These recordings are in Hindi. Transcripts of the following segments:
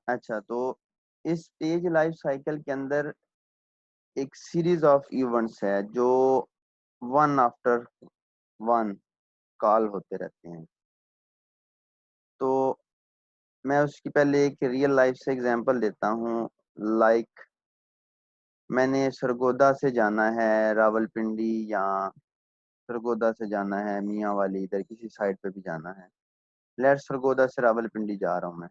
अच्छा, तो इस पेज लाइफ साइकिल के अंदर एक सीरीज ऑफ इवेंट्स है जो वन आफ्टर वन कॉल होते रहते हैं। तो मैं उसकी पहले एक रियल लाइफ से एग्जांपल देता हूँ। लाइक मैंने सरगोदा से जाना है रावलपिंडी, या सरगोदा से जाना है मियाँ वाली, इधर किसी साइड पे भी जाना है। लेट सरगोदा से रावलपिंडी जा रहा हूँ मैं।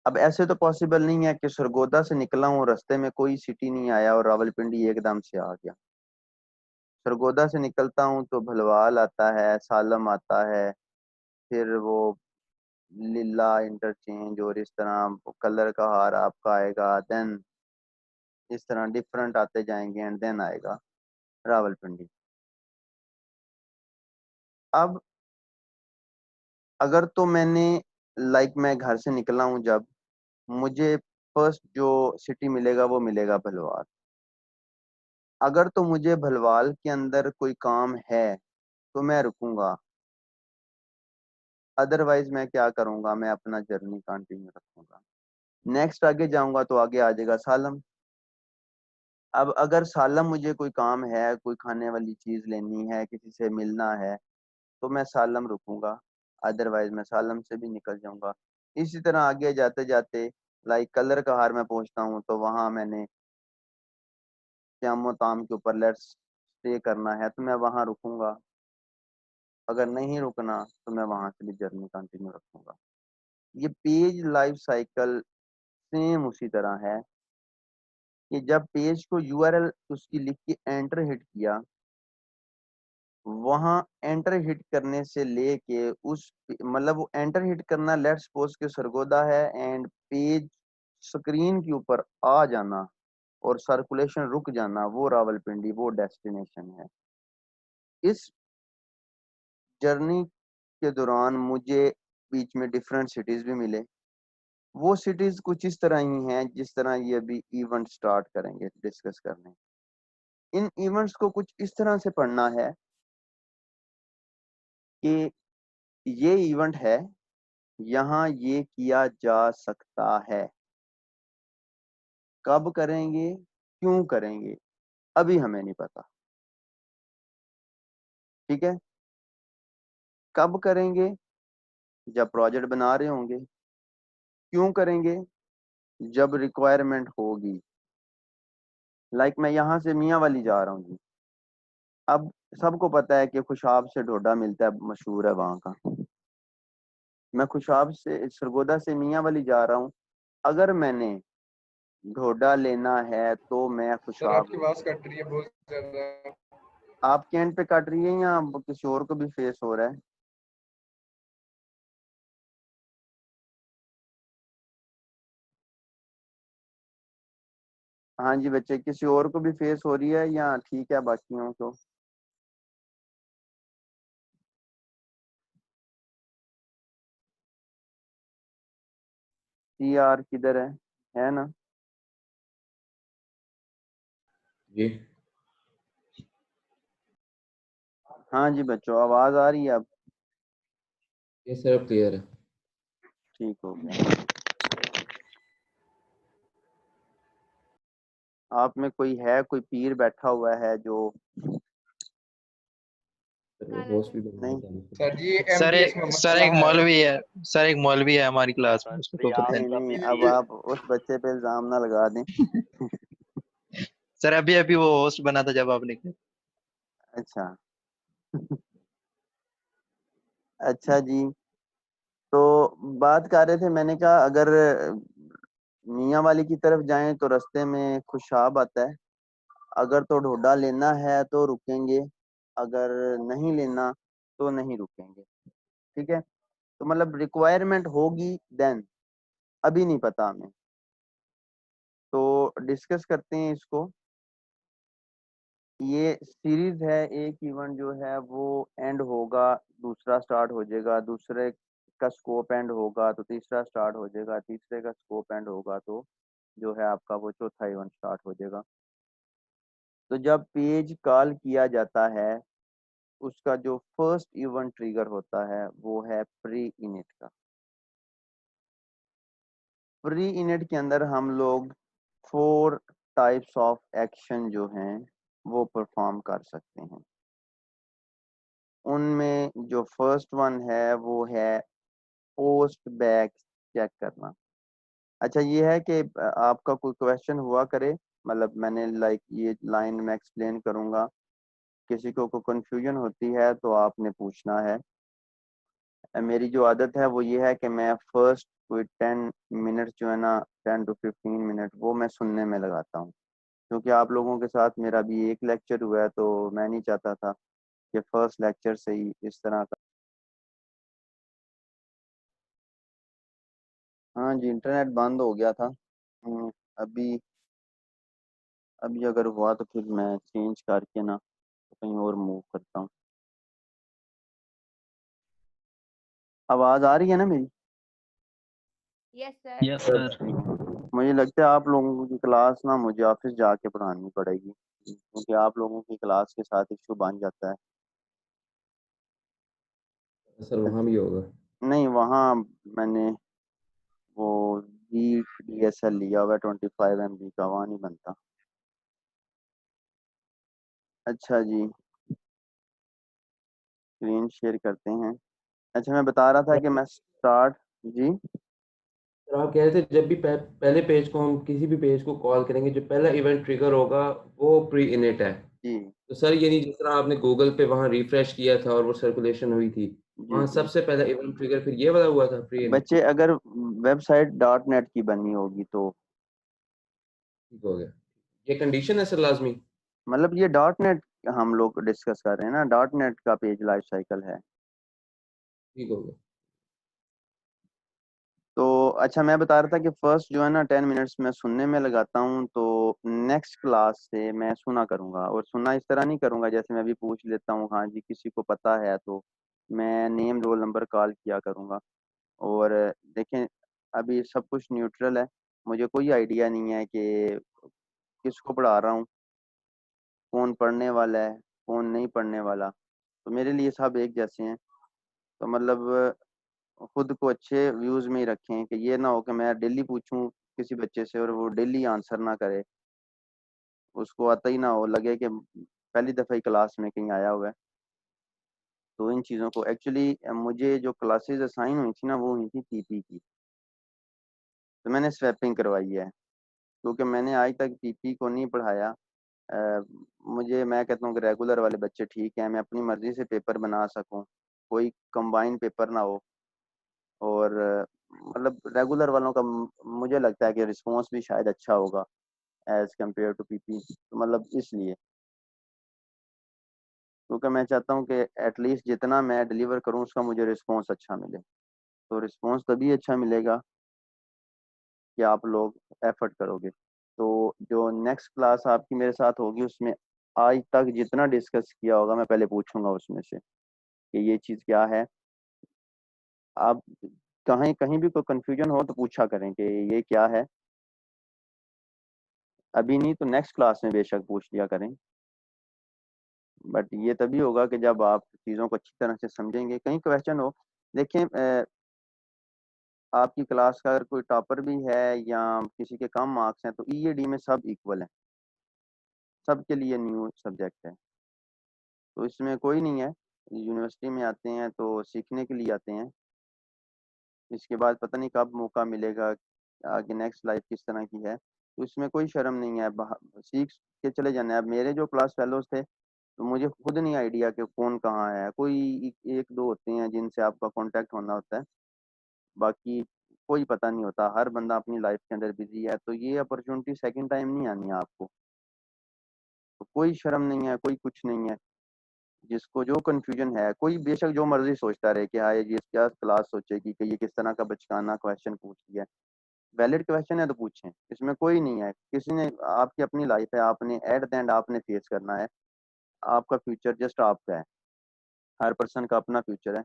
अब ऐसे तो पॉसिबल नहीं है कि सरगोदा से निकला हूँ, रास्ते में कोई सिटी नहीं आया और रावलपिंडी एकदम से आ गया। सरगोदा से निकलता हूँ तो भलवाल आता है, सालम आता है, फिर वो लीला इंटरचेंज, और इस तरह कलर का हार आपका आएगा, देन इस तरह डिफरेंट आते जाएंगे एंड देन आएगा रावलपिंडी। अब अगर तो मैंने मैं घर से निकला हूँ, जब मुझे फर्स्ट जो सिटी मिलेगा वो मिलेगा भलवाल। अगर तो मुझे भलवाल के अंदर कोई काम है तो मैं रुकूंगा, अदरवाइज मैं क्या करूंगा, मैं अपना जर्नी कंटिन्यू रखूंगा। नेक्स्ट आगे जाऊंगा तो आगे आ जाएगा सालम। अब अगर सालम मुझे कोई काम है, कोई खाने वाली चीज लेनी है, किसी से मिलना है, तो मैं सालम रुकूंगा, अदरवाइज मैं सालम से भी निकल जाऊंगा। इसी तरह आगे जाते जाते कलर का हार में पहुंचता हूँ तो वहां मैंने श्यामो ताम के ऊपर लेट्स स्टे करना है तो मैं वहां रुकूंगा। अगर नहीं रुकना तो मैं वहां से भी जर्नी कंटिन्यू रखूंगा। ये पेज लाइफ साइकिल सेम उसी तरह है कि जब पेज को यूआरएल उसकी लिख के एंटर हिट किया, वहां एंटर हिट करने से लेके उस वो एंटर हिट करना, लेट्स सपोज के सरगोदा है, एंड पेज स्क्रीन के ऊपर आ जाना और सर्कुलेशन रुक जाना, वो रावलपिंडी वो डेस्टिनेशन है। इस जर्नी के दौरान मुझे बीच में डिफरेंट सिटीज भी मिले। वो सिटीज कुछ इस तरह ही हैं जिस तरह ये अभी इवेंट स्टार्ट करेंगे डिस्कस करने। इन इवेंट्स को कुछ इस तरह से पढ़ना है कि ये इवेंट है, यहाँ ये किया जा सकता है, कब करेंगे, क्यों करेंगे, अभी हमें नहीं पता। ठीक है, कब करेंगे, जब प्रोजेक्ट बना रहे होंगे। क्यों करेंगे, जब रिक्वायरमेंट होगी। मैं यहाँ से मियाँ वाली जा रहा हूँ जी। अब सबको पता है कि खुशाब से ढोडा मिलता है, मशहूर है वहाँ का। मैं खुशाब से सरगोदा से मियाँ वाली जा रहा हूँ। अगर मैंने ढोडा लेना है तो मैं सर खुशाब। आपकी आवाज कट रही है बहुत ज्यादा। आपके एंड पे कट रही है या किसी और को भी फेस हो रहा है? हाँ जी बच्चे, किसी और को भी फेस हो रही है या ठीक है बाकियों को? यार किधर है ना? जी हाँ जी बच्चों, आवाज आ रही है अब? ये सर अब क्लियर है। ठीक हो गया। आप में कोई है, कोई पीर बैठा हुआ है जो? सर वो होस्ट भी बनना नहीं। चाहते हैं। सर जी सर एमटीएस में सर मसला एक है। मौलवी है। सर एक मौलवी है हमारी क्लास में, उसको तो पता नहीं नहीं, अब आप उस बच्चे पे इल्जाम ना लगा दें। है। सर अभी अभी वो होस्ट बना था जब आप निकले। अच्छा। अच्छा जी, तो बात कर रहे थे, मैंने कहा अगर मियाँ वाली की तरफ जाएं तो रास्ते में खुशाब आता है। अगर तो ढोडा लेना है तो रुकेंगे, अगर नहीं लेना तो नहीं रुकेंगे। ठीक है, तो रिक्वायरमेंट होगी देन, अभी नहीं पता हमें। तो डिस्कस करते हैं इसको। ये सीरीज है, एक इवेंट जो है वो एंड होगा, दूसरा स्टार्ट हो जाएगा, दूसरे का स्कोप एंड होगा तो तीसरा स्टार्ट हो जाएगा, तीसरे का स्कोप एंड होगा तो जो है आपका वो चौथा इवेंट स्टार्ट हो जाएगा। तो जब पेज कॉल किया जाता है, उसका जो फर्स्ट इवेंट ट्रिगर होता है वो है प्री इनिट का। प्री इनिट के अंदर हम लोग 4 टाइप्स ऑफ एक्शन जो हैं वो परफॉर्म कर सकते हैं। उनमें जो फर्स्ट वन है वो है पोस्ट बैक चेक करना। अच्छा, ये है कि आपका कोई क्वेश्चन हुआ करे, मतलब मैंने ये लाइन में एक्सप्लेन करूंगा, किसी को कंफ्यूजन होती है तो आपने पूछना है। मेरी जो आदत है वो ये है कि मैं फर्स्ट कोई 10 मिनट जो है ना, 10 to 15 मिनट वो मैं सुनने में लगाता हूँ, क्योंकि आप लोगों के साथ मेरा भी एक लेक्चर हुआ है तो मैं नहीं चाहता था कि फर्स्ट लेक्चर से ही इस तरह का। हाँ जी, इंटरनेट बंद हो गया था। अभी अभी अगर हुआ तो फिर मैं चेंज करके ना कहीं और मूव करता हूँ। आवाज़ आ रही है ना मेरी? Yes sir. Yes sir. मुझे लगता है आप लोगों की क्लास ना मुझे ऑफिस जाके पढ़ानी पड़ेगी, क्योंकि आप लोगों की क्लास के साथ इशू बन जाता है। सर वहाँ भी होगा। नहीं, वहाँ मैंने वो DSL लिया हुआ है 25 MB का, वहाँ नहीं बनता। अच्छा जी, स्क्रीन शेयर करते हैं। अच्छा, मैं बता रहा था कि मैं स्टार्ट जी। सर आप कह रहे थे जब भी पहले पेज को हम किसी भी पेज को कॉल करेंगे, जो पहला इवेंट ट्रिगर होगा वो प्री इनिट है। जी तो सर ये नहीं, जिस तरह आपने गूगल पे वहाँ रिफ्रेश किया था और वो सर्कुलेशन हुई थी, जी वहाँ जी सबसे पहला इवेंट ट्रिगर फिर ये वाला हुआ था प्री इनिट? बच्चे, अगर वेबसाइट .NET की बननी होगी तो ठीक हो गया। ये कंडीशन है सर लाजमी? मतलब ये .NET हम लोग डिस्कस कर रहे हैं ना, .NET का पेज लाइफ साइकिल है। ठीक हो गया। तो अच्छा, मैं बता रहा था कि फर्स्ट जो है ना 10 मिनट्स में सुनने में लगाता हूँ, तो नेक्स्ट क्लास से मैं सुना करूँगा, और सुनना इस तरह नहीं करूँगा जैसे मैं अभी पूछ लेता हूँ हाँ जी किसी को पता है, तो मैं नेम रोल नंबर कॉल किया करूँगा। और देखें, अभी सब कुछ न्यूट्रल है, मुझे कोई आइडिया नहीं है कि किसको पढ़ा रहा हूँ, कौन पढ़ने वाला है कौन नहीं पढ़ने वाला, तो मेरे लिए सब एक जैसे हैं। तो मतलब खुद को अच्छे व्यूज में ही रखें कि ये ना हो कि मैं डेली पूछूं किसी बच्चे से और वो डेली आंसर ना करे, उसको आता ही ना हो, लगे कि पहली दफ़ा ही क्लास में कहीं आया हुआ है। तो इन चीज़ों को एक्चुअली मुझे जो क्लासेस असाइन हुई थी ना वो हुई थी पीपी की, तो मैंने स्वैपिंग करवाई है, क्योंकि मैंने आज तक पीपी को नहीं पढ़ाया। मैं कहता हूँ कि रेगुलर वाले बच्चे ठीक हैं, मैं अपनी मर्ज़ी से पेपर बना सकूँ, कोई कंबाइन पेपर ना हो, और मतलब रेगुलर वालों का मुझे लगता है कि रिस्पॉन्स भी शायद अच्छा होगा एज कम्पेयर टू पीपी, तो मतलब इसलिए, क्योंकि मैं चाहता हूँ कि एटलीस्ट जितना मैं डिलीवर करूँ उसका मुझे रिस्पॉन्स अच्छा मिले। तो रिस्पॉन्स तभी अच्छा मिलेगा कि आप लोग एफर्ट करोगे। तो जो नेक्स्ट क्लास आपकी मेरे साथ होगी उसमें आज तक जितना डिस्कस किया होगा मैं पहले पूछूंगा उसमें से कि ये चीज़ क्या है। आप कहीं कहीं भी कोई कंफ्यूजन हो तो पूछा करें कि ये क्या है, अभी नहीं तो नेक्स्ट क्लास में बेशक पूछ लिया करें। बट ये तभी होगा कि जब आप चीज़ों को अच्छी तरह से समझेंगे। कहीं क्वेश्चन हो, देखें आपकी क्लास का अगर कोई टॉपर भी है या किसी के कम मार्क्स हैं तो ईएडी में सब इक्वल हैं, सबके लिए न्यू सब्जेक्ट है, तो इसमें कोई नहीं है। यूनिवर्सिटी में आते हैं तो सीखने के लिए आते हैं, इसके बाद पता नहीं कब मौका मिलेगा, आगे नेक्स्ट लाइफ किस तरह की है, तो इसमें कोई शर्म नहीं है, सीख के चले जाना है। अब मेरे जो क्लास फेलोज थे तो मुझे खुद नहीं आइडिया कि कौन कहाँ है, कोई एक दो होते हैं जिनसे आपका कांटेक्ट होना होता है, बाकी कोई पता नहीं होता, हर बंदा अपनी लाइफ के अंदर बिजी है, तो ये अपॉर्चुनिटी सेकंड टाइम नहीं आनी है आपको, तो कोई शर्म नहीं है, कोई कुछ नहीं है। जिसको जो कंफ्यूजन है, कोई बेशक जो मर्जी सोचता रहे कि हाँ ये क्या क्लास सोचेगी कि ये किस तरह का बचकाना क्वेश्चन पूछ लिया, वैलिड क्वेश्चन है तो पूछें, इसमें कोई नहीं है, किसी ने आपकी अपनी लाइफ है, आपने एट द एंड आपने फेस करना है, आपका फ्यूचर जस्ट आपका है, हर पर्सन का अपना फ्यूचर है।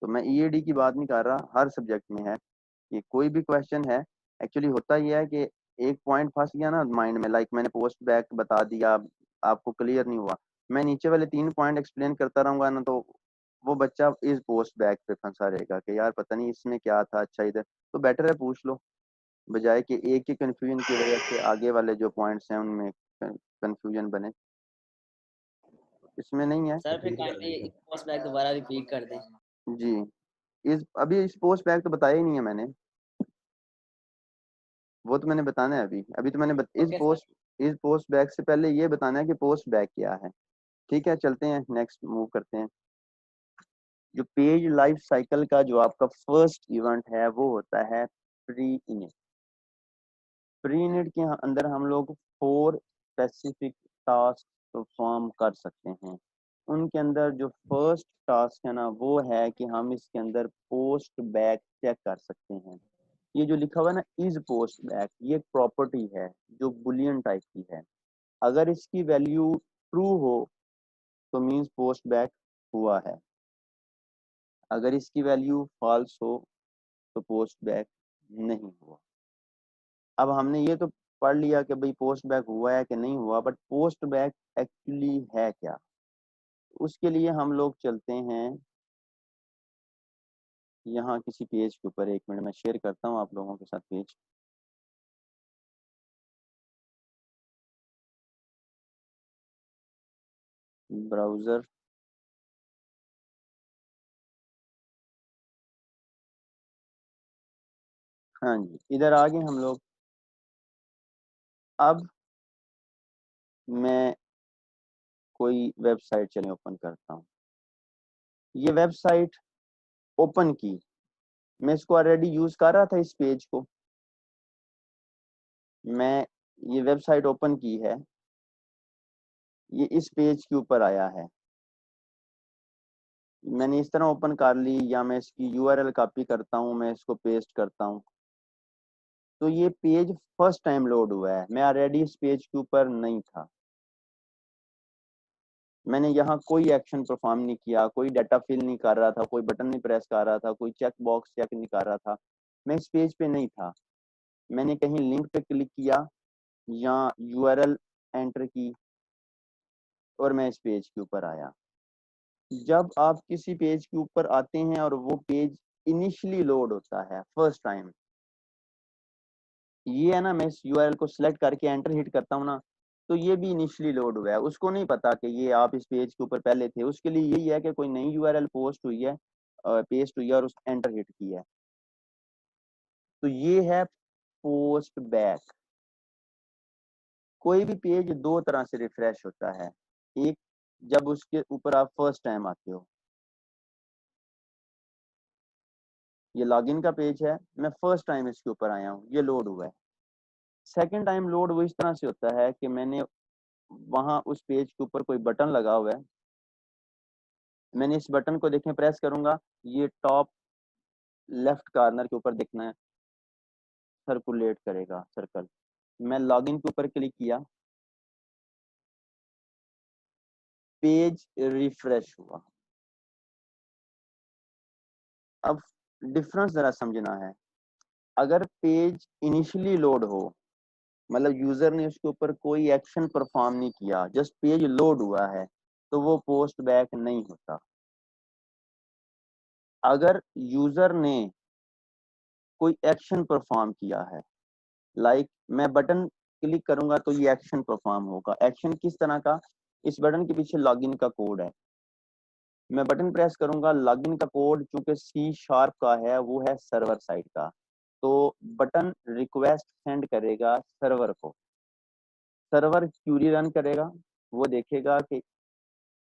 तो मैं ईएडी की बात नहीं कर रहा, हर सब्जेक्ट में है कि कोई भी क्वेश्चन है। एक्चुअली होता ही है कि एक पॉइंट फंस गया ना माइंड में, मैंने पोस्ट बैक बता दिया, आपको क्लियर नहीं हुआ, मैं नीचे वाले 3 पॉइंट एक्सप्लेन करता रहूंगा ना, तो वो बच्चा इस पोस्ट बैक पे फंसा रहेगा कि यार पता नहीं इसमें क्या था, अच्छा इधर, तो बेटर है पूछ लो। बजाय कि एक ही कंफ्यूजन की वजह से आगे वाले जो पॉइंट्स हैं उनमें कंफ्यूजन बने। इसमें नहीं है सर फिर काइंडली पोस्ट बैक दोबारा रिपीट कर दें। जी। अभी इस पोस्ट बैक तो बताया ही नहीं है मैंने, वो तो मैंने बताना है अभी तो मैंने ओके सर। इस पोस्ट बैक से पहले ये बताना है कि पोस्ट बैक क्या है। ठीक है, चलते हैं नेक्स्ट मूव करते हैं। जो पेज लाइफ साइकिल का जो आपका फर्स्ट इवेंट है वो होता है प्री इनिट। प्री इनिट के अंदर हम लोग 4 स्पेसिफिक टास्क परफॉर्म कर सकते हैं। उनके अंदर जो फर्स्ट टास्क है ना वो है कि हम इसके अंदर पोस्ट बैक चेक कर सकते हैं। ये जो लिखा हुआ है ना इज पोस्ट बैक, ये एक प्रॉपर्टी है जो बुलियन टाइप की है। अगर इसकी वैल्यू ट्रू हो तो मीन्स पोस्ट बैक हुआ है, अगर इसकी वैल्यू फॉल्स हो तो पोस्ट बैक नहीं हुआ। अब हमने ये तो पढ़ लिया कि भाई पोस्ट बैक हुआ है कि नहीं हुआ, बट पोस्ट बैक एक्चुअली है क्या, उसके लिए हम लोग चलते हैं यहाँ किसी पेज के ऊपर। एक मिनट मैं शेयर करता हूँ आप लोगों के साथ पेज। ब्राउजर, हाँ जी, इधर आ गए हम लोग। अब मैं कोई वेबसाइट चले ओपन करता हूँ। ये वेबसाइट ओपन की, मैं इसको ऑलरेडी यूज कर रहा था इस पेज को। मैं ये वेबसाइट ओपन की है, ये इस पेज के ऊपर आया है। मैंने इस तरह ओपन कर ली, या मैं इसकी यूआरएल कॉपी करता हूँ, मैं इसको पेस्ट करता हूँ, तो ये पेज फर्स्ट टाइम लोड हुआ है। मैं ऑलरेडी इस पेज के ऊपर नहीं था, मैंने यहाँ कोई एक्शन परफॉर्म नहीं किया, कोई डाटा फिल नहीं कर रहा था, कोई बटन नहीं प्रेस कर रहा था, कोई चेक बॉक्स चेक नहीं कर रहा था, मैं इस पेज पे नहीं था। मैंने कहीं लिंक पे क्लिक किया या यूआरएल एंटर की और मैं इस पेज के ऊपर आया। जब आप किसी पेज के ऊपर आते हैं और वो पेज इनिशियली लोड होता है फर्स्ट टाइम, ये है ना, मैं इस यूआरएल को सिलेक्ट करके एंटर हिट करता हूँ ना, तो ये भी इनिशियली लोड हुआ है। उसको नहीं पता कि ये आप इस पेज के ऊपर पहले थे, उसके लिए यही है कि कोई नई यूआरएल पोस्ट हुई है, पेस्ट हुई है और उस एंटर हिट की है। तो ये है पोस्ट बैक। कोई भी पेज दो तरह से रिफ्रेश होता है। एक, जब उसके ऊपर आप फर्स्ट टाइम आते हो, ये लॉगिन का पेज है, मैं फर्स्ट टाइम इसके ऊपर आया हूँ, ये लोड हुआ है। सेकंड टाइम लोड वो इस तरह से होता है कि मैंने वहां उस पेज के ऊपर कोई बटन लगा हुआ है, मैंने इस बटन को देखें प्रेस करूंगा, ये टॉप लेफ्ट कॉर्नर के ऊपर देखना है, सर्कुलेट करेगा सर्कल। मैं लॉगिन के ऊपर क्लिक किया, पेज रिफ्रेश हुआ। अब डिफरेंस जरा समझना है। अगर पेज इनिशियली लोड हो, मतलब यूजर ने उसके ऊपर कोई एक्शन परफॉर्म नहीं किया, जस्ट पेज लोड हुआ है, तो वो पोस्ट बैक नहीं होता। अगर यूजर ने कोई एक्शन परफॉर्म किया है, लाइक मैं बटन क्लिक करूंगा तो ये एक्शन परफॉर्म होगा। एक्शन किस तरह का, इस बटन के पीछे लॉगिन का कोड है, मैं बटन प्रेस करूंगा, लॉगिन का कोड चूंकि C# का है, वो है सर्वर साइड का, तो बटन रिक्वेस्ट सेंड करेगा सर्वर को, सर्वर क्यूरी रन करेगा, वो देखेगा कि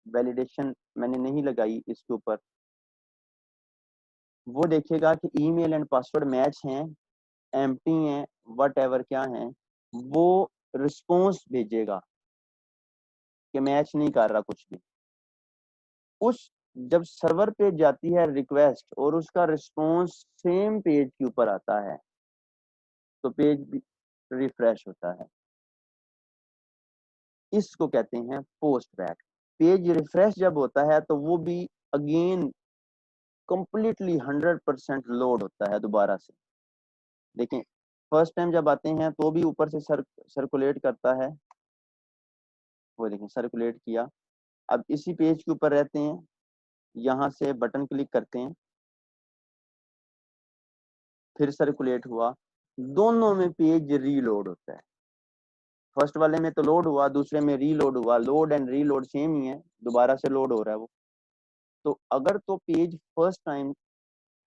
वैलिडेशन मैंने नहीं लगाई इसके ऊपर, वो देखेगा कि ईमेल एंड पासवर्ड मैच हैं, एम्प्टी हैं, वट एवर क्या हैं, वो रिस्पॉन्स भेजेगा कि मैच नहीं कर रहा कुछ भी। उस जब सर्वर पे जाती है रिक्वेस्ट और उसका रिस्पॉन्स सेम पेज के ऊपर आता है, तो पेज भी रिफ्रेश होता है। इसको कहते हैं पोस्ट बैक। पेज रिफ्रेश जब होता है तो वो भी अगेन कंप्लीटली 100% लोड होता है दोबारा से। देखें, फर्स्ट टाइम जब आते हैं तो भी ऊपर से सर्कुलेट करता है, वो देखें सर्कुलेट किया। अब इसी पेज के ऊपर रहते हैं, यहाँ से बटन क्लिक करते हैं, फिर सर्कुलेट हुआ, दोनों में पेज रीलोड होता है। फर्स्ट वाले में तो लोड हुआ, दूसरे में रीलोड हुआ। लोड एंड रीलोड सेम ही है, दोबारा से लोड हो रहा है वो। तो अगर तो पेज फर्स्ट टाइम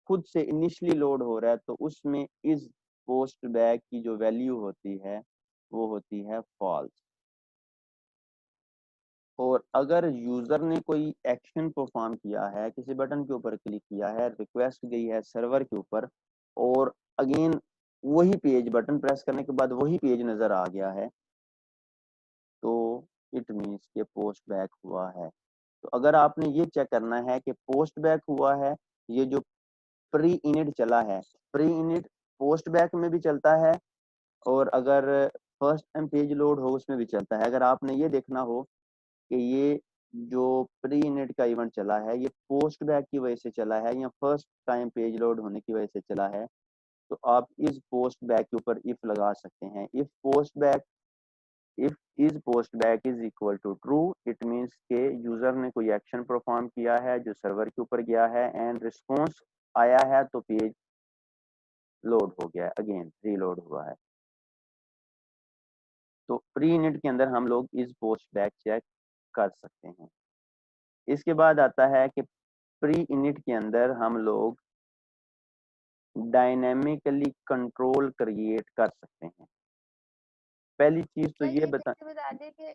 खुद से इनिशियली लोड हो रहा है तो उसमें इस पोस्ट बैक की जो वैल्यू होती है वो होती है फॉल्स। और अगर यूजर ने कोई एक्शन परफॉर्म किया है, किसी बटन के ऊपर क्लिक किया है, रिक्वेस्ट गई है सर्वर के ऊपर, और अगेन वही पेज बटन प्रेस करने के बाद वही पेज नजर आ गया है, तो इट मीन्स के पोस्ट बैक हुआ है। तो अगर आपने ये चेक करना है कि पोस्ट बैक हुआ है, ये जो प्री इनिट चला है, प्री इनिट पोस्ट बैक में भी चलता है और अगर फर्स्ट टाइम पेज लोड हो उसमें भी चलता है। अगर आपने ये देखना हो कि ये जो प्री इनिट का इवेंट चला है ये पोस्ट बैक की वजह से चला है या फर्स्ट टाइम पेज लोड होने की वजह से चला है, तो आप इस पोस्ट बैक के ऊपर इफ लगा सकते हैं। If is post back is equal to true, it means के यूजर ने कोई एक्शन परफॉर्म किया है जो सर्वर के ऊपर गया है एंड रिस्पॉन्स आया है तो पेज लोड हो गया, अगेन रीलोड हुआ है। तो प्री इनिट के अंदर हम लोग इस पोस्ट बैक चेक कर सकते हैं। इसके बाद आता है कि प्री इनिट के अंदर हम लोग डायनेमिकली कंट्रोल क्रिएट कर सकते हैं। पहली चीज तो ये बता दें कि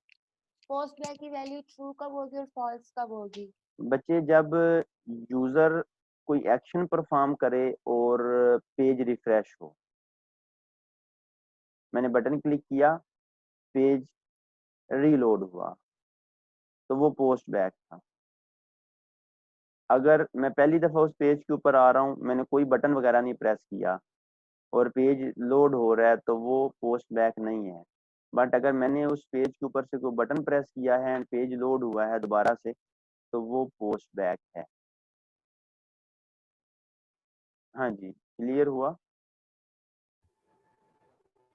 पोस्ट बैक की वैल्यू ट्रू कब होगी और फॉल्स कब होगी। बच्चे जब यूजर कोई एक्शन परफॉर्म करे और पेज रिफ्रेश हो, मैंने बटन क्लिक किया, पेज रीलोड हुआ, तो वो पोस्ट बैक था। अगर मैं पहली दफा उस पेज के ऊपर आ रहा हूँ, मैंने कोई बटन वगैरह नहीं प्रेस किया और पेज लोड हो रहा है, तो वो पोस्ट बैक नहीं है। बट अगर मैंने उस पेज के ऊपर से कोई बटन प्रेस किया है एंड पेज लोड हुआ है दोबारा से, तो वो पोस्ट बैक है। हाँ जी, क्लियर हुआ?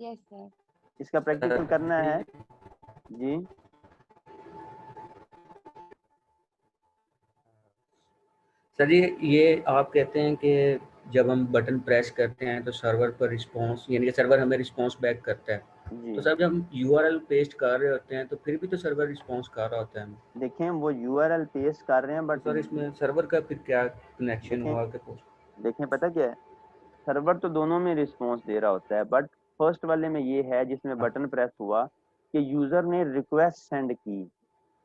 Yes sir. इसका प्रैक्टिकल करना है जी। सर ये आप कहते हैं कि जब हम बटन प्रेस करते हैं तो सर्वर पर रिस्पांस, यानी कि सर्वर हमें रिस्पांस बैक करता है। जी तो सर जब हम यूआरएल पेस्ट कर रहे होते हैं तो फिर भी तो सर्वर रिस्पांस कर रहा होता है हमें। देखें, वो यूआरएल पेस्ट कर रहे हैं तो बट सर इसमें सर्वर का फिर क्या कनेक्शन देखें हुआ कि पोस्ट? देखें पता क्या है, सर्वर तो दोनों में रिस्पॉन्स दे रहा होता है, बट फर्स्ट वाले में ये है जिसमें हाँ, बटन प्रेस हुआ कि यूजर ने रिक्वेस्ट सेंड की,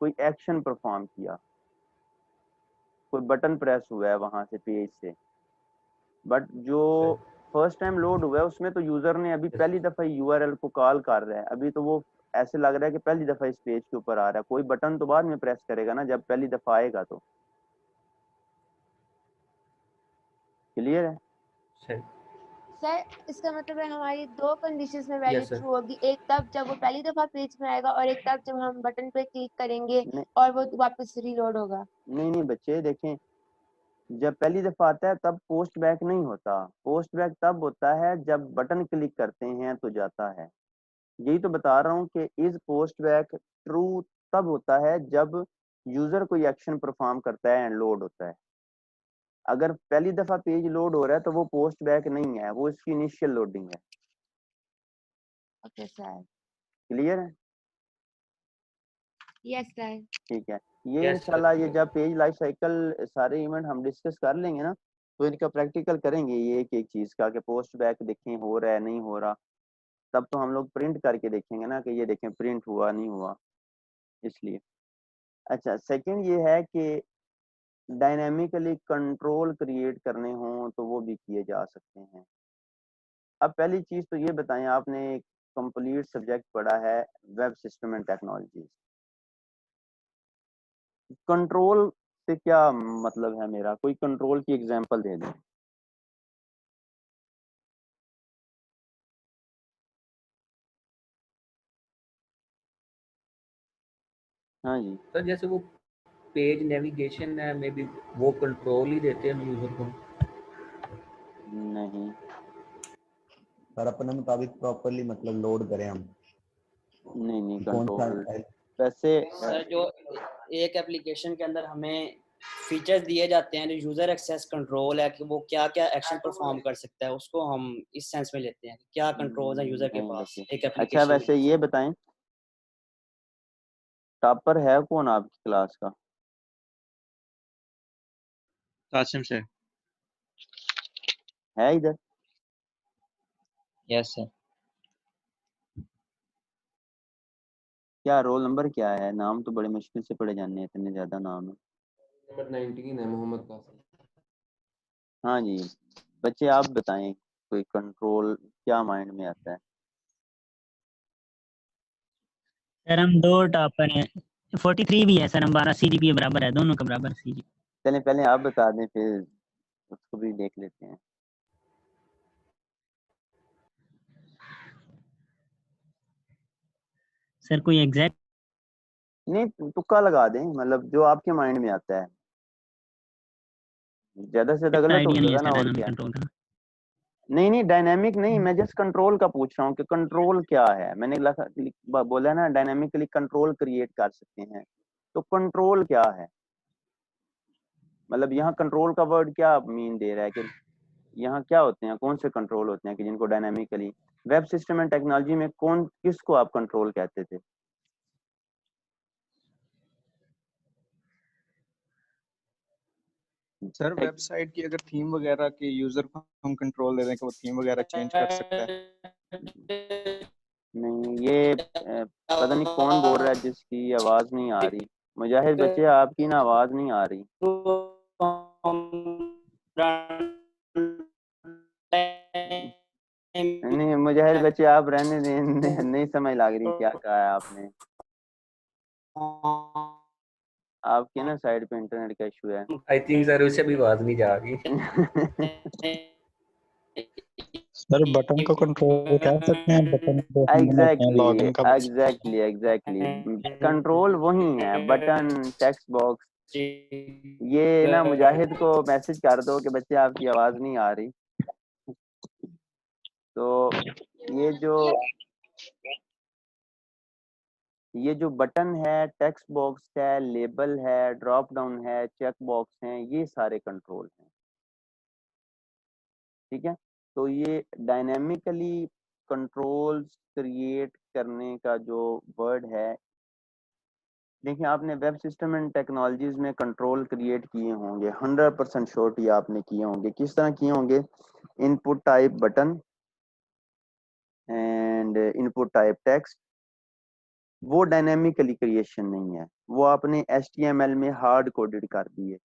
कोई एक्शन परफॉर्म किया, कोई बटन प्रेस हुआ है वहां से पेज से। बट जो फर्स्ट टाइम लोड हुआ है उसमें तो यूजर ने अभी पहली दफा यूआरएल को कॉल कर रहा है, अभी तो वो ऐसे लग रहा है कि पहली दफा इस पेज के ऊपर आ रहा है। कोई बटन तो बाद में प्रेस करेगा ना जब पहली दफा आएगा। तो क्लियर है? सर सर इसका मतलब है हमारी दो कंडीशंस में वैल्यू यस सर। ट्रू होगी, एक तब जब वो पहली दफा पेज में आएगा और एक तब जब हम बटन पे क्लिक करेंगे नहीं और वो वापस रीलोड होगा। नहीं बच्चे देखें, जब पहली दफा आता है तब पोस्ट बैक नहीं होता। पोस्ट बैक तब होता है जब बटन क्लिक करते हैं तो जाता है। यही तो बता रहा हूँ कि इज पोस्ट बैक ट्रू तब होता है जब यूजर कोई एक्शन परफॉर्म करता है एंड लोड होता है। अगर पहली दफा पेज लोड हो रहा है तो वो पोस्ट बैक नहीं है, वो इसकी इनिशियल लोडिंग है। Okay sir. क्लियर है? Yes sir. ठीक है। ये यस सर। इंशाल्लाह ये जब पेज लाइफ साइकिल सारे इवेंट हम डिस्कस कर लेंगे ना, तो इनका प्रैक्टिकल करेंगे ये एक एक चीज का, कि पोस्ट बैक देखें हो रहा है नहीं हो रहा। तब तो हम लोग प्रिंट करके देखेंगे ना कि ये देखें प्रिंट हुआ नहीं हुआ, इसलिए। अच्छा, सेकंड ये है कि डायनेमिकली कंट्रोल क्रिएट करने हों तो वो भी किए जा सकते हैं। अब पहली चीज तो ये बताएं, आपने कंप्लीट सब्जेक्ट पढ़ा है web system and technology. Control से क्या मतलब है मेरा? कोई कंट्रोल की एग्जांपल दे दें। हाँ जी। सर जैसे वो पेज नेविगेशन है, मे बी वो कंट्रोल ही देते हैं यूजर को। नहीं सर अपने मुताबिक प्रॉपरली मतलब लोड करें हम, नहीं कौन सा कंट्रोल वैसे सर जो एक एप्लीकेशन के अंदर हमें फीचर्स दिए जाते हैं जो यूजर एक्सेस कंट्रोल है कि वो क्या क्या एक्शन परफॉर्म कर सकता है, उसको हम इस सेंस में लेते हैं कि क्या कंट्रोल्स हैं यूजर के नहीं पास बच्चे। एक अच्छा एप्लीकेशन वैसे ये बताएं, टॉपर है कौन आपकी क्लास का? कासिम सर। है इधर? Yes sir. क्या रोल नंबर क्या है? नाम तो बड़े मुश्किल से पढ़े जाने हैं, इतने ज्यादा नाम है। नंबर 19 है, मोहम्मद कासिम। हाँ जी बच्चे, आप बताएं कोई कंट्रोल क्या माइंड में आता है? सर हम 2 टॉपर हैं, 43 भी है सर, हमारा CGPA बराबर है, दोनों का बराबर CGPA। चलें पहले आप बता दें, फिर उसको भी देख लेते हैं। सर कोई एग्जैक्ट नहीं तुक्का लगा दें, मतलब जो आपके माइंड में आता है, ज्यादा से ज्यादा गलत हो आइडिया नहीं है सकता ना, सर और डायनामिक क्या। कंट्रोल का। नहीं डायनेमिक नहीं, मैं जस्ट कंट्रोल का पूछ रहा हूँ कि कंट्रोल क्या है। मैंने बोला ना डायनेमिकली कंट्रोल क्रिएट कर सकते हैं, तो कंट्रोल क्या है? मतलब यहाँ कंट्रोल का वर्ड क्या मीन दे रहा है कि यहाँ क्या होते हैं, कौन से कंट्रोल होते हैं कि जिनको dynamically, web system and technology में कौन किसको आप कंट्रोल कहते थे? सर वेबसाइट की अगर थीम वगैरह के यूजर को हम कंट्रोल दे दें कि वो थीम वगैरह चेंज कर सकता है। नहीं ये पता नहीं कौन बोल रहा है जिसकी आवाज नहीं आ रही। मुजाहिद बच्चे आपकी ना आवाज नहीं आ रही। नहीं मुजाहिद बच्चे आप रहने दें, नहीं समझ लग रही क्या कहा है आपने। आपके ना साइड पे इंटरनेट का इशू है। आई थिंक सर उससे भी आवाज नहीं जा रही। सर बटन को कंट्रोल कह सकते हैं, बटन को हम बनाते हैं एग्जैक्टली लॉगिन का। एग्जैक्टली कंट्रोल वही है, बटन टेक्स्ट बॉक्स। ये ना मुजाहिद को मैसेज कर दो कि बच्चे आपकी आवाज नहीं आ रही। तो ये जो बटन है, टेक्स्ट बॉक्स है, लेबल है, ड्रॉप डाउन है, चेक बॉक्स हैं, ये सारे कंट्रोल हैं। ठीक है, तो ये डायनेमिकली कंट्रोल्स क्रिएट करने का जो वर्ड है, देखिए आपने वेब सिस्टम एंड टेक्नोलॉजीज में कंट्रोल क्रिएट किए होंगे, 100% श्योर ये आपने किए होंगे। किस तरह किए होंगे? Input type button and input type text. वो डायनेमिकली क्रिएशन नहीं है, वो आपने HTML में हार्ड कोडेड कर दिए।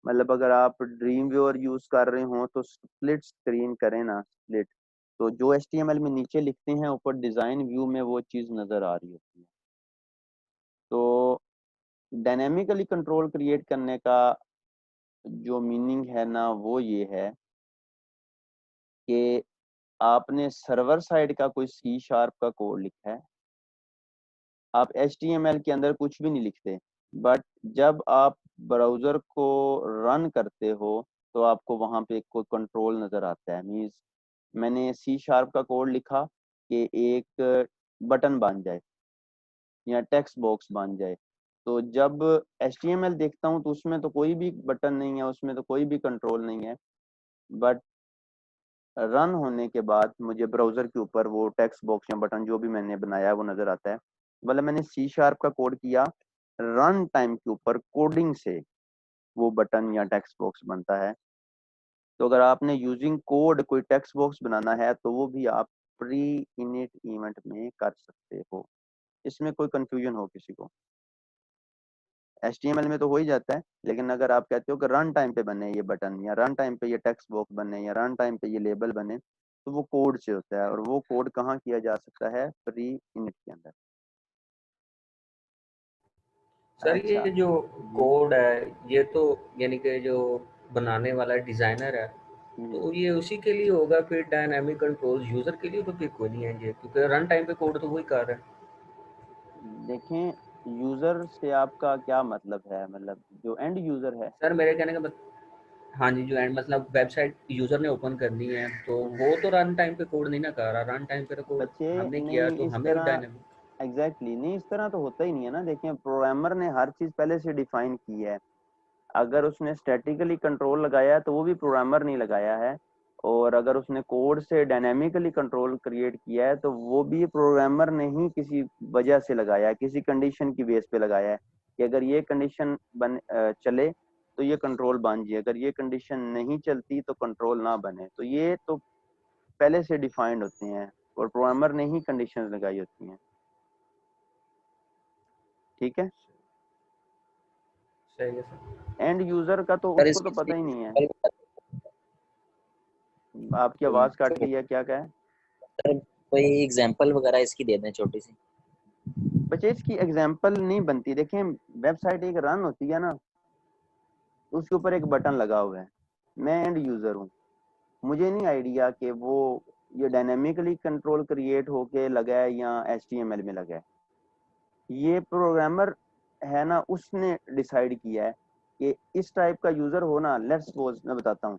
मतलब अगर आप ड्रीम व्यूअर यूज कर रहे हो तो स्प्लिट स्क्रीन करें ना, स्प्लिट, तो जो HTML में नीचे लिखते हैं ऊपर डिजाइन व्यू में वो चीज नजर आ रही होती है। तो डायनेमिकली कंट्रोल क्रिएट करने का जो मीनिंग है ना वो ये है कि आपने सर्वर साइड का कोई C# का कोड लिखा है, आप HTML के अंदर कुछ भी नहीं लिखते, बट जब आप ब्राउजर को रन करते हो तो आपको वहां पे कोई कंट्रोल नजर आता है। मीन्स मैंने C# का कोड लिखा कि एक बटन बन जाए या टेक्स्ट बॉक्स बन जाए, तो जब HTML देखता हूँ तो उसमें तो कोई भी बटन नहीं है, उसमें तो कोई भी कंट्रोल नहीं है, बट रन होने के बाद मुझे ब्राउजर के ऊपर वो टेक्स्ट बॉक्स या बटन जो भी मैंने बनाया है वो नजर आता है। मतलब मैंने C# का कोड किया, रन टाइम के ऊपर कोडिंग से वो बटन या टेक्स्ट बॉक्स बनता है। तो अगर आपने यूजिंग कोड कोई टेक्स्ट बॉक्स बनाना है तो वो भी आप प्री इनिट इवेंट में कर सकते हो। इसमें कोई कंफ्यूजन हो किसी को? HTML में तो हो ही जाता है, लेकिन अगर आप कहते हो कि रन टाइम पे बने ये बटन, या रन टाइम पे ये टेक्स्ट बॉक्स बने, या रन टाइम पे ये लेबल बने, तो वो कोड से होता है। और वो कोड कहाँ किया जा सकता है? प्री इनिट के अंदर। सर अच्छा ये जो जी। कोड है ये तो यानी कि जो बनाने वाला डिजाइनर है तो ये उसी के लिए होगा, फिर डायनामिक कंट्रोल यूजर के लिए तो फिर कोई नहीं है ये, क्योंकि रन टाइम पे कोड तो वही कर रहा है। देखें यूजर से आपका क्या मतलब है? मतलब जो एंड यूजर है। सर मेरे कहने का हाँ जी, जो एंड मतलब वेबसाइट यूजर ने ओपन करनी है तो वो तो रन टाइम पे कोड नहीं ना कर रहा, रन टाइम पे तो कोड बच्चे हमने किया नहीं तो इस हमें भी तरह, डायनामिक। नहीं इस तरह तो होता ही नहीं है ना। देखें प्रोग्रामर ने हर चीज पहले से डिफाइन की है। अगर उसने स्टैटिकली कंट्रोल लगाया है तो वो भी प्रोग्रामर नहीं लगाया है, और अगर उसने कोड से डायनेमिकली कंट्रोल क्रिएट किया है तो वो भी प्रोग्रामर ने ही किसी वजह से लगाया है, किसी कंडीशन की बेस पे लगाया है कि अगर ये कंडीशन चले तो ये कंट्रोल बन जाए, अगर ये कंडीशन नहीं चलती तो कंट्रोल ना बने। तो ये तो पहले से डिफाइंड होते हैं और प्रोग्रामर ने ही कंडीशन लगाई होती हैं। ठीक है, सही है सर। एंड यूजर का तो सर उसको तो इसकी पता ही नहीं है। सर आपकी आवाज काट रही है, क्या कहे? कोई एग्जांपल वगैरह इसकी दे दें छोटी सी। बच्चे इसकी एग्जांपल नहीं बनती। देखें, वेबसाइट एक रन होती है ना, उसके ऊपर एक बटन लगा हुआ है, मैं एंड यूजर हूँ, मुझे नहीं आइडिया कि वो ये डायनेमिकली कंट्रोल क्रिएट होके लगा है या HTML में लगा है। ये प्रोग्रामर है ना, उसने डिसाइड किया है कि इस टाइप का यूजर होना। लेट्स सपोज मैं बताता हूँ,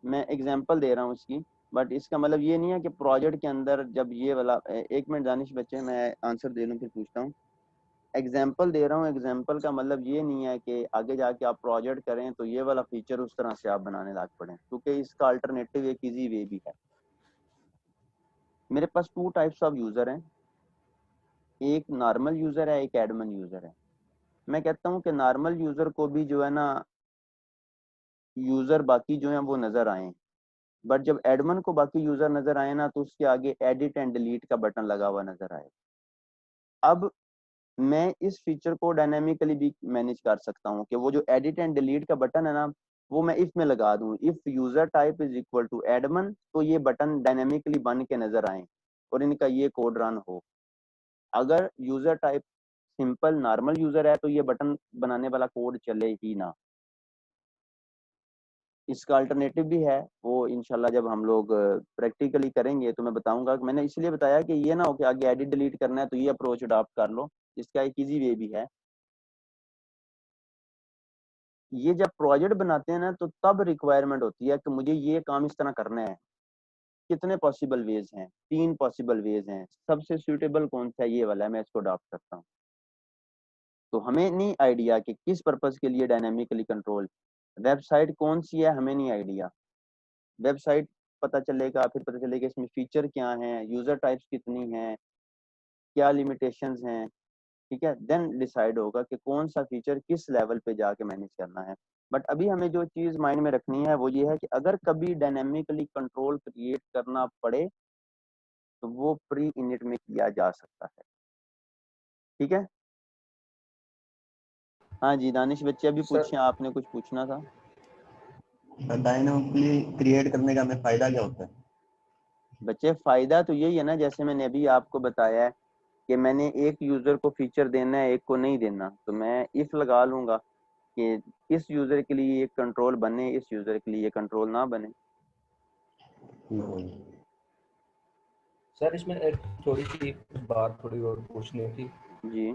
मैं एग्जांपल दे रहा हूँ इसकी, बट इसका मतलब ये नहीं है कि प्रोजेक्ट के अंदर जब ये वाला, एक मिनट दानिश बच्चे, मैं आंसर दे लूँ फिर पूछता हूँ। एग्जाम्पल दे रहा हूँ, एग्जाम्पल का मतलब ये नहीं है कि आगे जाके आप प्रोजेक्ट करें तो ये वाला फीचर उस तरह से आप बनाने लग पड़े, क्योंकि इसका अल्टरनेटिव एक इजी वे भी है। मेरे पास 2 टाइप्स ऑफ यूजर हैं, एक नॉर्मल यूजर है, एक एडमिन यूजर है। मैं कहता हूँ कि नॉर्मल यूजर को भी जो है ना, यूजर बाकी जो है वो नजर आए, बट जब एडमिन को बाकी यूजर नजर आए ना तो उसके आगे एडिट एंड डिलीट का बटन लगा हुआ नजर आए। अब मैं इस फीचर को डायनेमिकली भी मैनेज कर सकता हूँ कि वो जो एडिट एंड डिलीट का बटन है ना, वो मैं इफ में लगा दूं, if user type is equal to admin, तो ये बटन डायनेमिकली बन के नजर आए और इनका ये कोड रन हो। अगर user type simple normal user है तो ये बटन बनाने वाला कोड चले ही ना। इसका अल्टरनेटिव भी है, वो इंशाल्लाह जब हम लोग प्रैक्टिकली करेंगे तो मैं बताऊंगा। मैंने इसलिए बताया कि ये ना हो कि आगे एडिट डिलीट करना है तो ये अप्रोच अडॉप्ट कर लो, इसका एक इजी वे भी है। ये जब प्रोजेक्ट बनाते हैं ना तो तब रिक्वायरमेंट होती है कि मुझे ये काम इस तरह करना है। कितने पॉसिबल वेज हैं? 3 पॉसिबल वेज हैं, सबसे सूटेबल कौन सा है, ये वाला है, मैं इसको अडॉप्ट करता हूँ। तो हमें नहीं आइडिया कि किस पर्पस के लिए डायनेमिकली कंट्रोल, वेबसाइट कौन सी है हमें नहीं आइडिया। वेबसाइट पता चलेगा, फिर पता चलेगा इसमें फीचर क्या हैं, यूजर टाइप्स कितनी हैं, क्या लिमिटेशंस हैं। ठीक है, देन डिसाइड होगा कि कौन सा फीचर किस लेवल पे जाके मैनेज करना है। बट अभी हमें जो चीज माइंड में रखनी है वो ये है कि अगर कभी डायनेमिकली कंट्रोल क्रिएट करना पड़े तो वो प्री इनिट में किया जा सकता है। ठीक है, हाँ जी दानिश बच्चे अभी पूछे, आपने कुछ पूछना था। डायनेमिकली क्रिएट करने का हमें फायदा क्या होता है? बच्चे फायदा तो यही है ना, जैसे मैंने अभी आपको बताया है कि मैंने एक यूजर को फीचर देना है, एक को नहीं देना, तो मैं इफ लगा लूंगा कि इस यूजर के लिए ये कंट्रोल बने, इस यूजर के लिए ये कंट्रोल ना बने। सर इसमें एक थोड़ी सी बात थोड़ी और पूछनी थी जी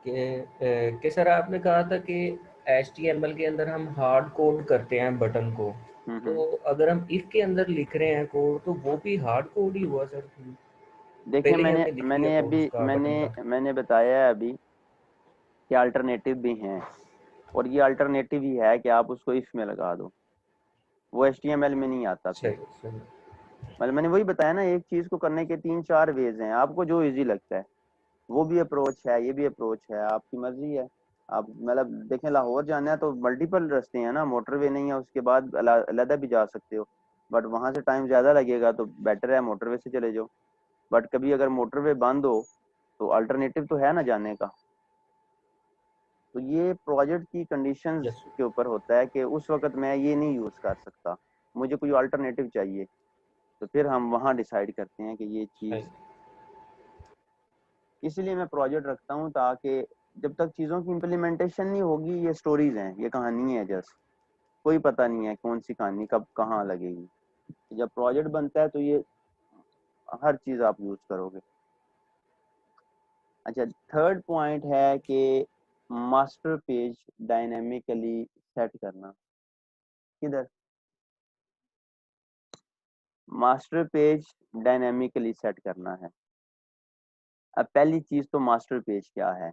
कि सर आपने कहा था कि HTML के अंदर हम हार्ड कोड करते हैं बटन को, तो अगर हम इफ के अंदर लिख रहे हैं कोड तो वो भी हार्ड कोड ही हुआ सर? देखिए, पहले ही हमने लिख दिया कोड उसका बटन का। मैंने बताया है अभी कि अल्टरनेटिव भी हैं, और ये अल्टरनेटिव ही है कि आप उसको इफ में लगा दो, वो HTML में नहीं आता। फिर मतलब मैंने वही बताया ना, एक चीज को करने के 3-4 वेज हैं, आपको जो इजी लगता है वो भी अप्रोच है, ये भी अप्रोच है, आपकी मर्जी है। आप मतलब देखें, लाहौर जाना है तो मल्टीपल रास्ते हैं ना, मोटरवे नहीं है, उसके बाद अलहदा भी जा सकते हो, बट वहां से टाइम ज्यादा लगेगा, तो बेटर है मोटरवे से चले जाओ। बट कभी अगर मोटरवे बंद हो तो अल्टरनेटिव तो है ना जाने का। तो ये प्रोजेक्ट की कंडीशंस के ऊपर होता है कि उस वक्त मैं ये नहीं यूज कर सकता, मुझे कोई अल्टरनेटिव चाहिए, तो फिर हम वहाँ डिसाइड करते हैं कि ये चीज। इसलिए मैं प्रोजेक्ट रखता हूँ ताकि जब तक चीज़ों की इम्प्लीमेंटेशन नहीं होगी, ये स्टोरीज हैं, ये कहानी है, जस्ट कोई पता नहीं है कौन सी कहानी कब कहाँ लगेगी। जब प्रोजेक्ट बनता है तो ये हर चीज़ आप यूज करोगे। अच्छा, थर्ड पॉइंट है कि मास्टर पेज डायनेमिकली सेट करना। किधर? मास्टर पेज डायनेमिकली सेट करना है। अब पहली चीज तो मास्टर पेज क्या है?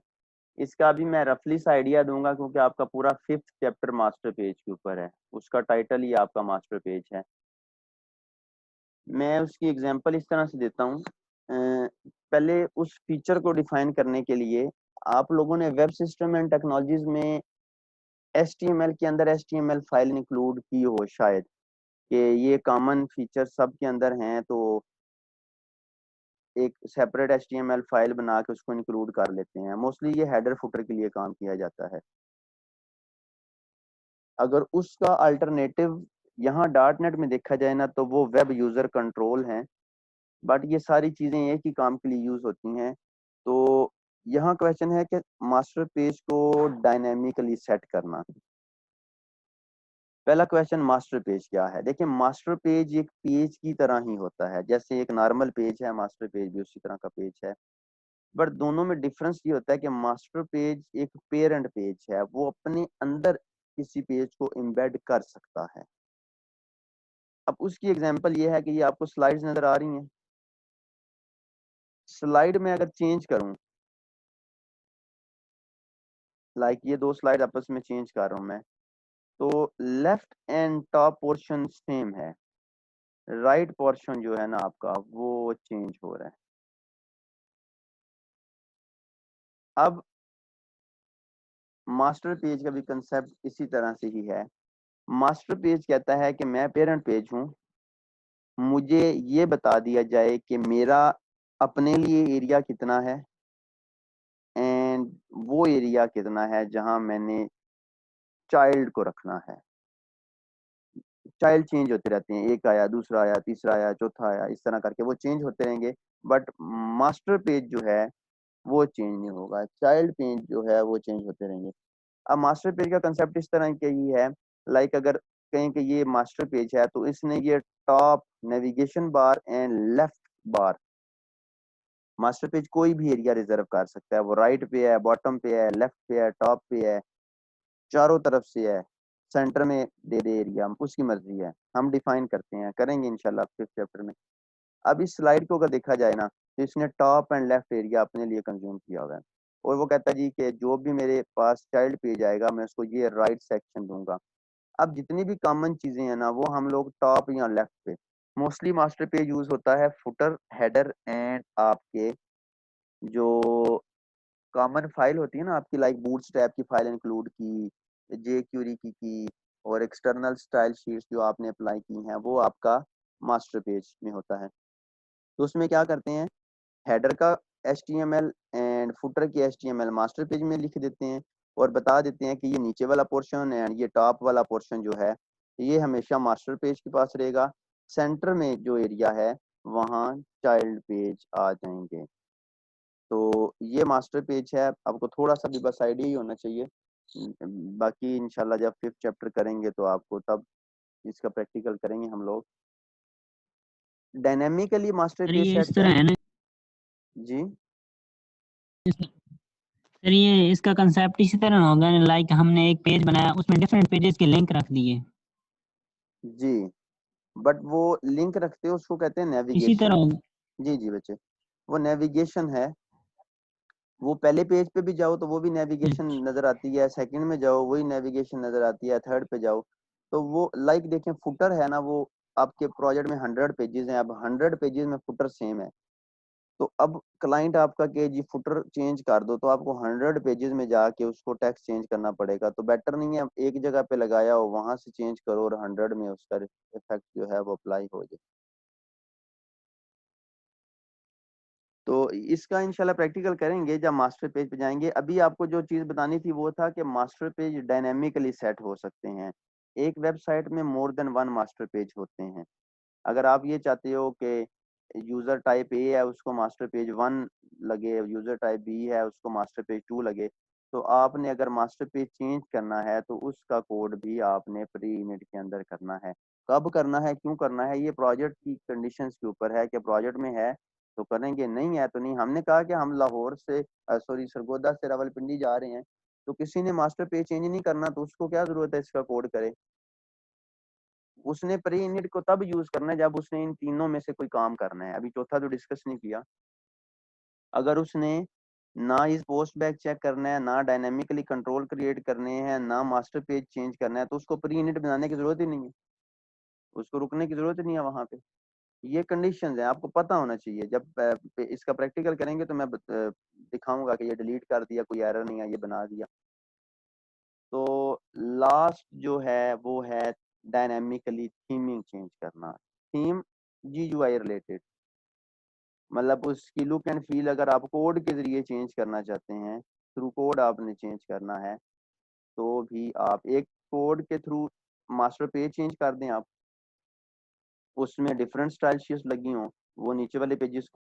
इसका भी मैं रफली सा आइडिया दूंगा क्योंकि आपका पूरा 5th चैप्टर मास्टर पेज के ऊपर है, उसका टाइटल ही आपका मास्टर पेज है। मैं उसकी एग्जांपल इस तरह से देता हूँ। पहले उस फीचर को डिफाइन करने के लिए आप लोगों ने वेब सिस्टम एंड टेक्नोलॉजीज में HTML के अंदर HTML फाइल इंक्लूड की हो शायद, कि ये कॉमन फीचर सब के अंदर हैं, तो एक सेपरेट HTML फाइल बना के उसको इंक्लूड कर लेते हैं। मोस्टली ये हेडर फुटर के लिए काम किया जाता है। अगर उसका अल्टरनेटिव यहाँ .NET में देखा जाए ना, तो वो वेब यूजर कंट्रोल है, बट ये सारी चीजें एक ही काम के लिए यूज होती हैं। तो यहाँ क्वेश्चन है कि मास्टर पेज को डायनेमिकली सेट करना। पहला क्वेश्चन, मास्टर पेज क्या है? देखिए, मास्टर पेज एक पेज की तरह ही होता है, जैसे एक नॉर्मल पेज है, मास्टर पेज भी उसी तरह का पेज है। बट दोनों में डिफरेंस ये होता है कि मास्टर पेज एक पेरेंट पेज है, वो अपने अंदर किसी पेज को एम्बेड कर सकता है। अब उसकी एग्जांपल ये है कि ये आपको स्लाइड्स नजर आ रही हैं। स्लाइड में अगर चेंज करूं, लाइक ये दो स्लाइड आपस में चेंज कर रहा हूं मैं, तो left and top portion same है, राइट पोर्शन जो है ना आपका वो चेंज हो रहा है। अब मास्टर पेज का भी कंसेप्ट इसी तरह से ही है। मास्टर पेज कहता है कि मैं पेरेंट पेज हूं, मुझे ये बता दिया जाए कि मेरा अपने लिए एरिया कितना है एंड वो एरिया कितना है जहां मैंने चाइल्ड को रखना है। चाइल्ड चेंज होते रहते हैं, एक आया, दूसरा आया, तीसरा आया, चौथा आया, इस तरह करके वो चेंज होते रहेंगे। बट मास्टर पेज जो है वो चेंज नहीं होगा, चाइल्ड पेज जो है वो चेंज होते रहेंगे। अब मास्टर पेज का कंसेप्ट इस तरह का ही है, लाइक अगर कहें कि ये मास्टर पेज है तो इसने ये top, navigation bar and left bar, master page कोई भी एरिया रिजर्व कर सकता है, वो राइट पे है, बॉटम पे है, लेफ्ट पे है, टॉप पे है, चारों तरफ से है, सेंटर में दे दे एरिया, उसकी मर्जी है, हम डिफाइन करते हैं, करेंगे इंशाल्लाह 5th चैप्टर में। अब इस स्लाइड को अगर देखा जाए ना, तो इसने टॉप एंड लेफ्ट एरिया अपने लिए कंज्यूम किया हुआ है, और वो कहता है जी कि जो भी मेरे पास चाइल्ड पेज आएगा मैं उसको ये राइट सेक्शन दूंगा। अब जितनी भी कॉमन चीजें हैं ना वो हम लोग टॉप या लेफ्ट पे, मोस्टली मास्टर पेज यूज होता है फुटर, हेडर एंड आपके जो कॉमन फाइल होती है ना आपकी, लाइक बूटस्ट्रैप की फाइल इंक्लूड की, जे क्यूरी की और एक्सटर्नल स्टाइल शीट्स जो आपने अप्लाई की हैं, वो आपका मास्टर पेज में होता है। तो उसमें क्या करते हैं, हेडर का HTML एंड फुटर की HTML मास्टर पेज में लिख देते हैं और बता देते हैं कि ये नीचे वाला पोर्शन एंड ये टॉप वाला पोर्शन जो है ये हमेशा मास्टर पेज के पास रहेगा, सेंटर में जो एरिया है वहाँ चाइल्ड पेज आ जाएंगे। तो ये मास्टर पेज है, आपको थोड़ा सा भी बस आइडिया ही होना चाहिए। बाकी इंशाल्लाह जब 5th चैप्टर करेंगे तो आपको तब इसका प्रैक्टिकल करेंगे हम लोग। डायनेमिकली मास्टर सर पेज ये सेट इस तरह है ना, जी सर ये इसका कंसेप्ट इसी तरह होगा, लाइक हमने एक पेज बनाया उसमें डिफरेंट पेजेस के लिंक रख दिए, जी, बट वो लिंक रखते हो उसको कहते हैं इसी तरह नेविगेशन। होगा। जी जी बच्चे, वो नेविगेशन है। वो पहले पेज पे भी जाओ तो वो भी नेविगेशन नजर आती है, सेकंड में जाओ वही नेविगेशन नजर आती है, थर्ड पे जाओ तो वो लाइक देखें फुटर है ना, वो आपके प्रोजेक्ट में 100 पेजेस हैं, अब 100 पेजेस में फुटर सेम है, तो अब क्लाइंट आपका के जी फुटर चेंज कर दो तो आपको 100 पेजेस में जाके उसको टेक्स्ट चेंज करना पड़ेगा। तो बेटर नहीं है एक जगह पे लगाया हो वहां से चेंज करो और 100 में उसका इफेक्ट जो है वो अप्लाई हो जाए। तो इसका इंशाल्लाह प्रैक्टिकल करेंगे जब मास्टर पेज पे जाएंगे। अभी आपको जो चीज़ बतानी थी वो था कि मास्टर पेज डायनेमिकली सेट हो सकते हैं, एक वेबसाइट में more than one master page होते हैं। अगर आप ये चाहते हो कि यूज़र टाइप ए है उसको मास्टर पेज 1 लगे, यूज़र टाइप बी है उसको मास्टर पेज 2 लगे, तो आपने अगर मास्टर पेज चेंज करना है तो उसका कोड भी आपने प्री इनिट के अंदर करना है। कब करना है, क्यों करना है, ये प्रोजेक्ट की कंडीशंस के ऊपर है कि प्रोजेक्ट में है तो करेंगे, नहीं है तो नहीं। हमने कहा कि हम लाहौर से सरगोदा से रावलपिंडी जा रहे हैं तो किसी ने मास्टर पेज चेंज नहीं करना तो उसको क्या जरूरत है इसका कोड करे। उसने प्री इनिट को तब यूज करना है जब उसने इन तीनों में से कोई काम करना है, अभी चौथा तो डिस्कस नहीं किया। अगर उसने ना इस पोस्ट बैक चेक करना है, ना डायनेमिकली कंट्रोल क्रिएट करने हैं, ना मास्टर पेज चेंज करना है, तो उसको प्री इनिट बनाने की जरूरत ही नहीं है, उसको रुकने की जरूरत ही नहीं है वहां पे। ये कंडीशंस है, आपको पता होना चाहिए। जब इसका प्रैक्टिकल करेंगे तो मैं दिखाऊंगा कि ये डिलीट कर दिया, कोई एरर नहीं है, ये बना दिया। तो लास्ट जो है वो है डायनेमिकली थीमिंग चेंज करना। थीम GUI रिलेटेड, मतलब उसकी लुक एंड फील अगर आप कोड के जरिए चेंज करना चाहते हैं, थ्रू कोड आपने चेंज करना है, तो भी आप एक कोड के थ्रू मास्टर पेज चेंज कर दें, आप उसमें डिफरेंट स्टाइल शीट्स लगी हों, वो नीचे वाले पेजेस